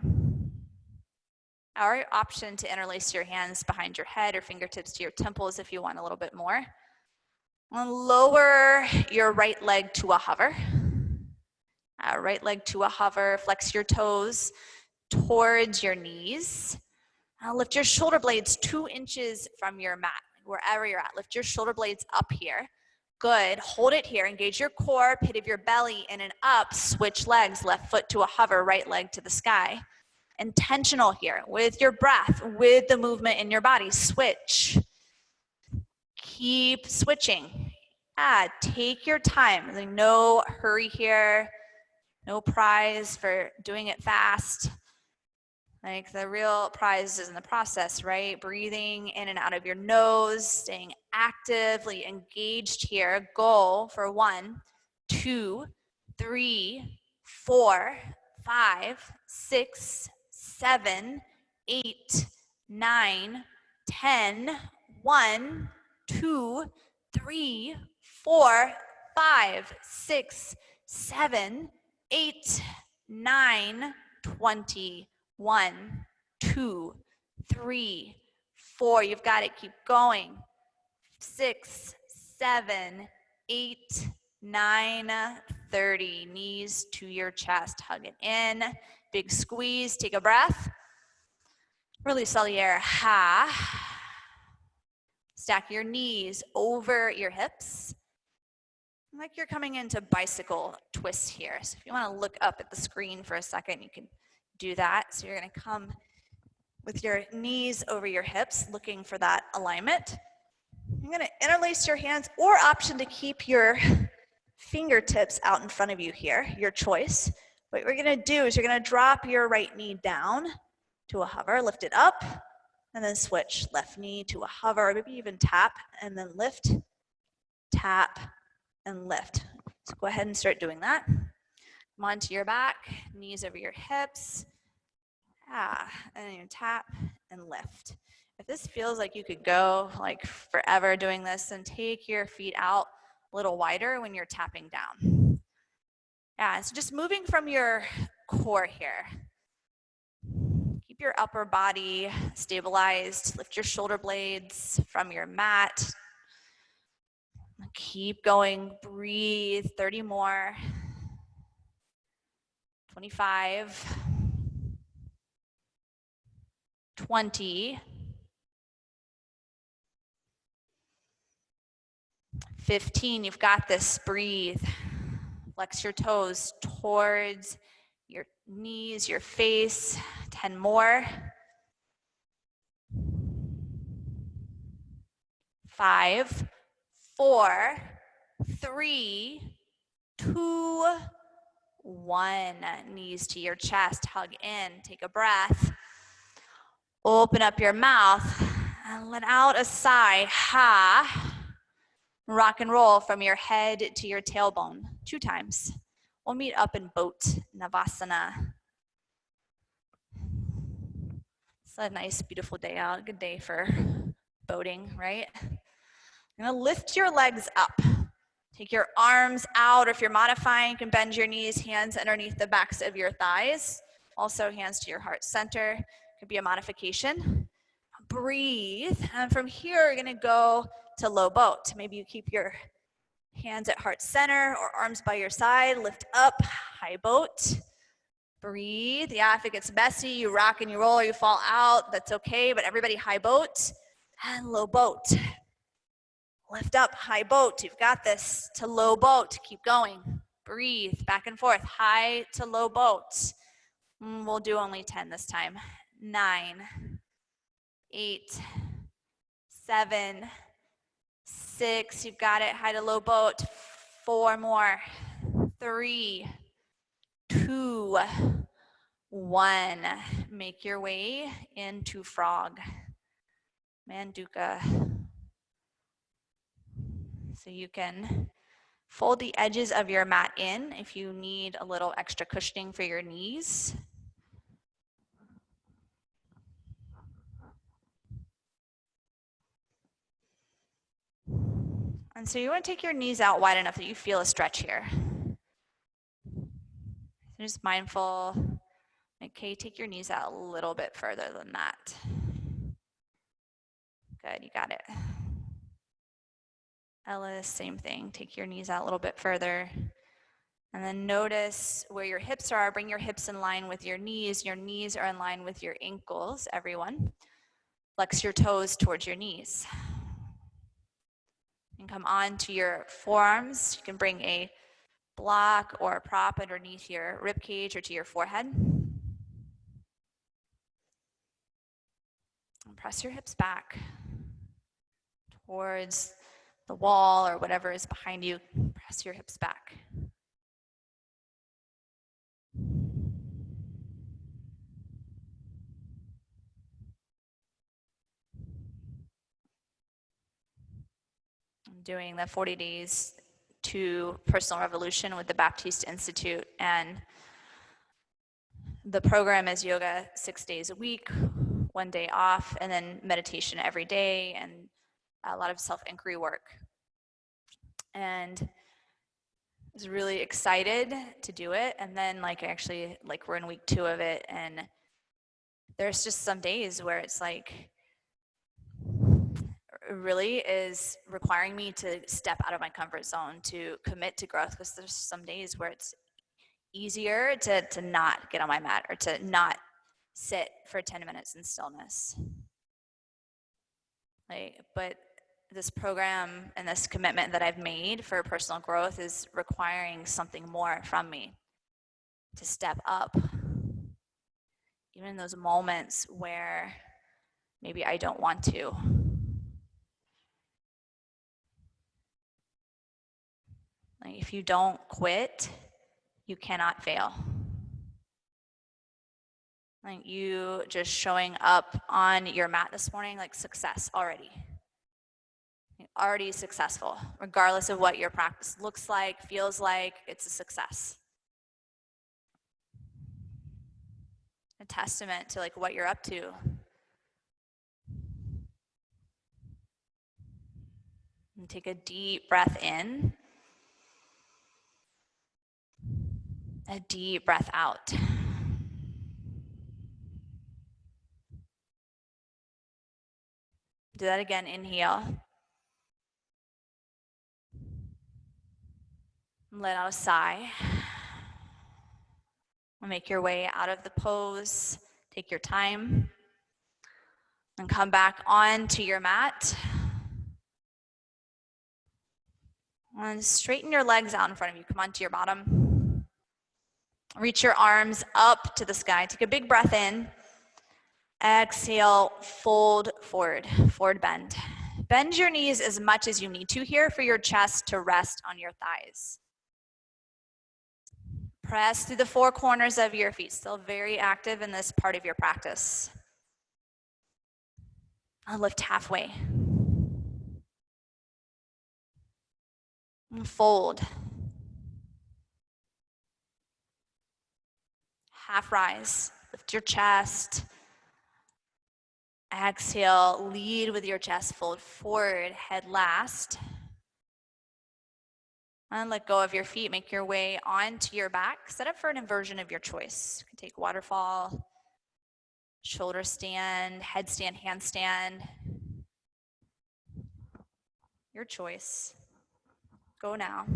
Our option to interlace your hands behind your head or fingertips to your temples if you want a little bit more. And lower your right leg to a hover. Right leg to a hover. Flex your toes towards your knees. Lift your shoulder blades 2 inches from your mat, wherever you're at. Lift your shoulder blades up here. Good. Hold it here. Engage your core, pit of your belly, in and up. Switch legs. Left foot to a hover, right leg to the sky. Intentional here with your breath, with the movement in your body. Switch. Keep switching. Take your time. Like no hurry here. No prize for doing it fast. Like the real prize is in the process, right? Breathing in and out of your nose, staying actively engaged here. Goal for 1, 2, 3, 4, 5, 6, 7, 8, 9, 10, 1, 2, 3, 4, 5, 6, 7, 8, 9, 20, 1, 2, 3, 4. You've got it. Keep going. 6, 7, 8, 9, 30. Knees to your chest. Hug it in. Big squeeze. Take a breath. Release all the air. Ha. Stack your knees over your hips. Like you're coming into bicycle twist here. So if you want to look up at the screen for a second, you can do that. So you're going to come with your knees over your hips, looking for that alignment. You're going to interlace your hands, or option to keep your fingertips out in front of you here, your choice. What we're going to do is you're going to drop your right knee down to a hover, lift it up, and then switch left knee to a hover, maybe even tap, and then lift, tap, and lift. So go ahead and start doing that. Come onto your back, knees over your hips, and then you tap and lift. If this feels like you could go like forever doing this, then take your feet out a little wider when you're tapping down. Yeah, so just moving from your core here. Keep your upper body stabilized. Lift your shoulder blades from your mat. Keep going. Breathe. 30 more. 25. 20. 15. You've got this. Breathe. Flex your toes towards your knees, your face. 10 more. 5, 4, 3, 2, 1. Knees to your chest, hug in, take a breath. Open up your mouth and let out a sigh. Ha. Rock and roll from your head to your tailbone 2 times. We'll meet up in boat, Navasana. It's a nice, beautiful day out. A good day for boating, right? You're gonna lift your legs up. Take your arms out, or if you're modifying, you can bend your knees, hands underneath the backs of your thighs. Also, hands to your heart center. Could be a modification. Breathe, and from here, you're gonna go to low boat. Maybe you keep your hands at heart center or arms by your side. Lift up, high boat. Breathe. Yeah, if it gets messy, you rock and you roll, or you fall out, that's okay, but everybody high boat and low boat. Lift up, high boat. You've got this. To low boat. Keep going. Breathe. Back and forth. High to low boat. We'll do only 10 this time. 9, 8, 7, 6. You've got it. High to low boat. 4 more. 3, 2, 1. Make your way into frog. Manduka. So you can fold the edges of your mat in if you need a little extra cushioning for your knees. And so you want to take your knees out wide enough that you feel a stretch here. Just mindful. Okay, take your knees out a little bit further than that. Good, you got it. Ellis, same thing. Take your knees out a little bit further. And then notice where your hips are. Bring your hips in line with your knees. Your knees are in line with your ankles, everyone. Flex your toes towards your knees. And come on to your forearms. You can bring a block or a prop underneath your rib cage or to your forehead. And press your hips back towards the wall or whatever is behind you. Press your hips back. I'm doing the 40 days to personal revolution with the Baptiste Institute, and the program is yoga 6 days a week one day off, and then meditation every day and a lot of self-inquiry work. And I was really excited to do it. And then we're in week 2 of it, and there's just some days where it's like, it really is requiring me to step out of my comfort zone, to commit to growth, because there's some days where it's easier to not get on my mat or to not sit for 10 minutes in stillness. But this program and this commitment that I've made for personal growth is requiring something more from me, to step up, even in those moments where maybe I don't want to. If you don't quit, you cannot fail. You just showing up on your mat this morning, success already. You're already successful, regardless of what your practice looks like, feels like, it's a success. A testament to what you're up to. And take a deep breath in. A deep breath out. Do that again, inhale. Let out a sigh. Make your way out of the pose. Take your time. And come back onto your mat. And straighten your legs out in front of you. Come onto your bottom. Reach your arms up to the sky. Take a big breath in. Exhale, fold forward, forward bend. Bend your knees as much as you need to here for your chest to rest on your thighs. Press through the 4 corners of your feet. Still very active in this part of your practice. I'll lift halfway. And fold. Half rise. Lift your chest. Exhale, lead with your chest, fold forward, head last. And let go of your feet, make your way onto your back. Set up for an inversion of your choice. You can take waterfall, shoulder stand, headstand, handstand. Your choice. Go now.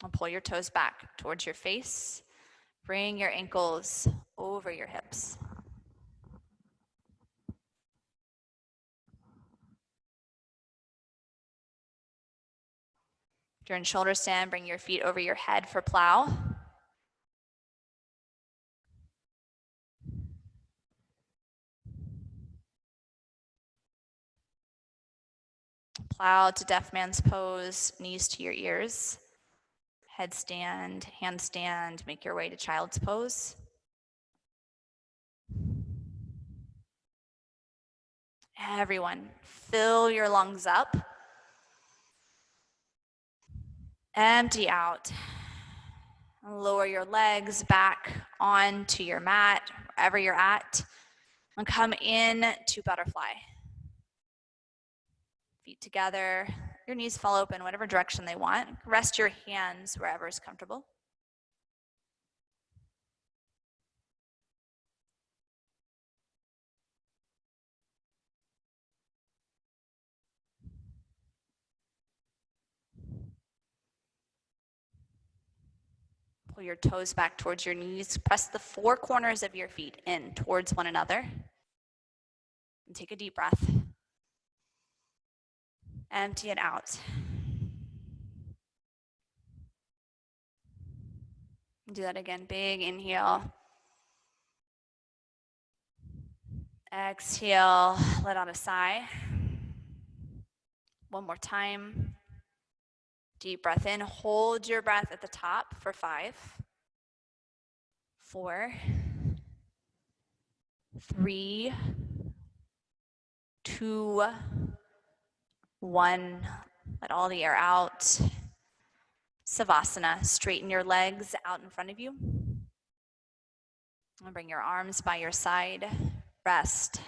And pull your toes back towards your face. Bring your ankles over your hips. If you're in shoulder stand, bring your feet over your head for plow. Plow to deaf man's pose, knees to your ears. Headstand, handstand, make your way to child's pose. Everyone, fill your lungs up. Empty out. Lower your legs back onto your mat, wherever you're at, and come in to butterfly. Feet together, your knees fall open, whatever direction they want. Rest your hands wherever is comfortable. Pull your toes back towards your knees. Press the 4 corners of your feet in towards one another. And take a deep breath. Empty it out. Do that again. Big inhale. Exhale. Let out a sigh. One more time. Deep breath in. Hold your breath at the top for 5, 4, 3, 2, 1, let all the air out. Savasana, straighten your legs out in front of you. And bring your arms by your side. Rest.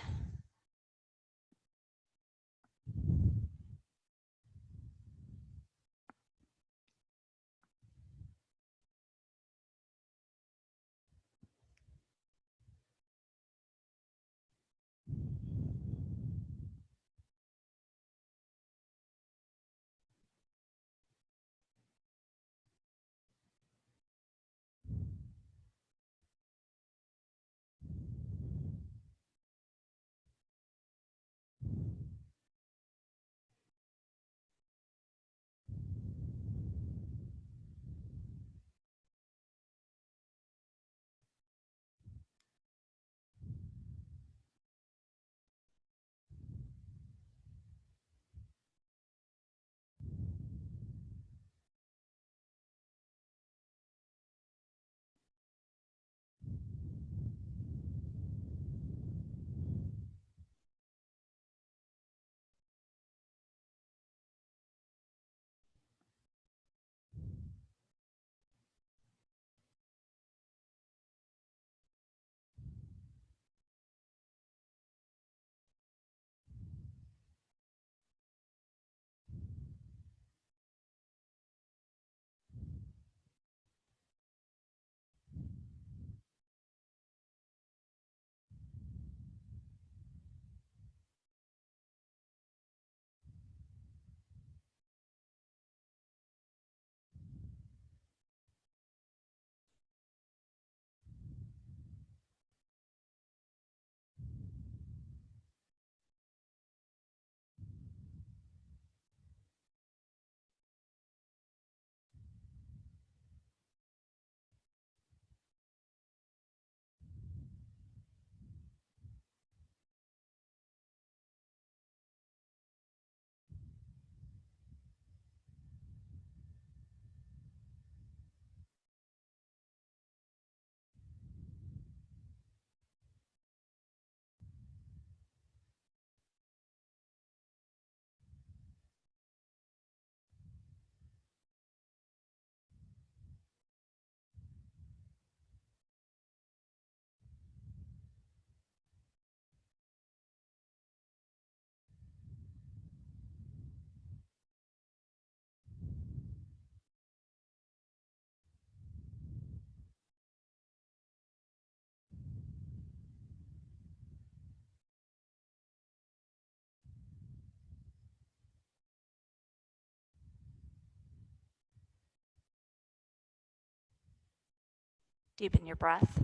Deepen your breath.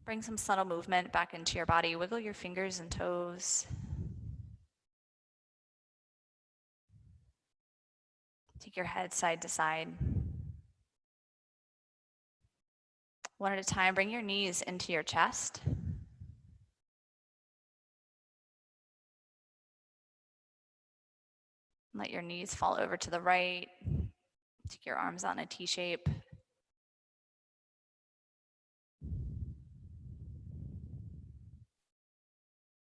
Bring some subtle movement back into your body. Wiggle your fingers and toes. Take your head side to side. One at a time, bring your knees into your chest. Let your knees fall over to the right. Take your arms on a T shape.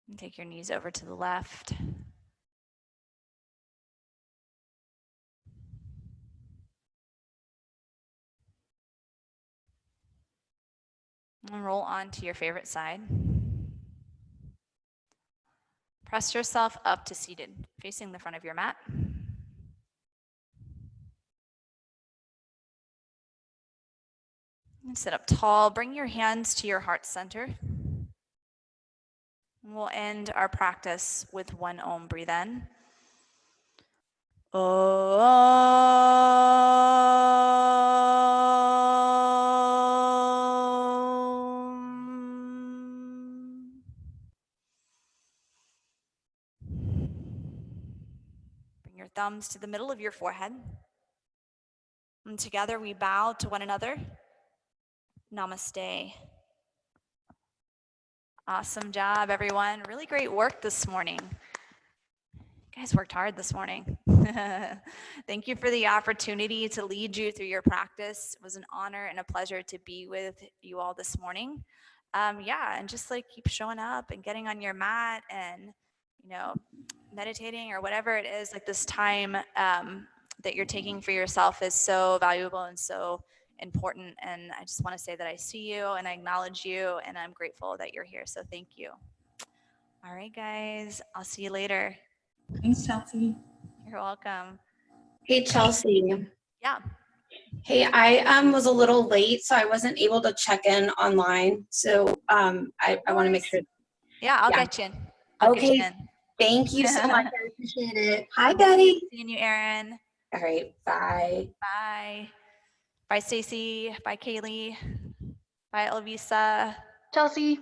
And take your knees over to the left. And roll on to your favorite side. Press yourself up to seated, facing the front of your mat. And sit up tall. Bring your hands to your heart center. And we'll end our practice with one Om. Breathe in. Om. Bring your thumbs to the middle of your forehead. And together we bow to one another. Namaste. Awesome job, everyone. Really great work this morning. You guys worked hard this morning. Thank you for the opportunity to lead you through your practice. It was an honor and a pleasure to be with you all this morning. yeah, and just like keep showing up and getting on your mat and, you know, meditating or whatever it is, like this time that you're taking for yourself is so valuable and so important. And I just want to say that I see you and I acknowledge you and I'm grateful that you're here. So thank you. All right, guys, I'll see you later. Thanks, Chelsea. You're welcome. Hey, Chelsea. Yeah. Hey, I was a little late, so I wasn't able to check in online. So I want to make sure. Yeah, I'll get you in. I'll get Okay. you in. Thank you so much. I appreciate it. Hi, Okay, Betty. seeing you, Erin. All right. Bye. Bye. Bye, Stacy. Bye, Kaylee. Bye, Elvisa. Chelsea.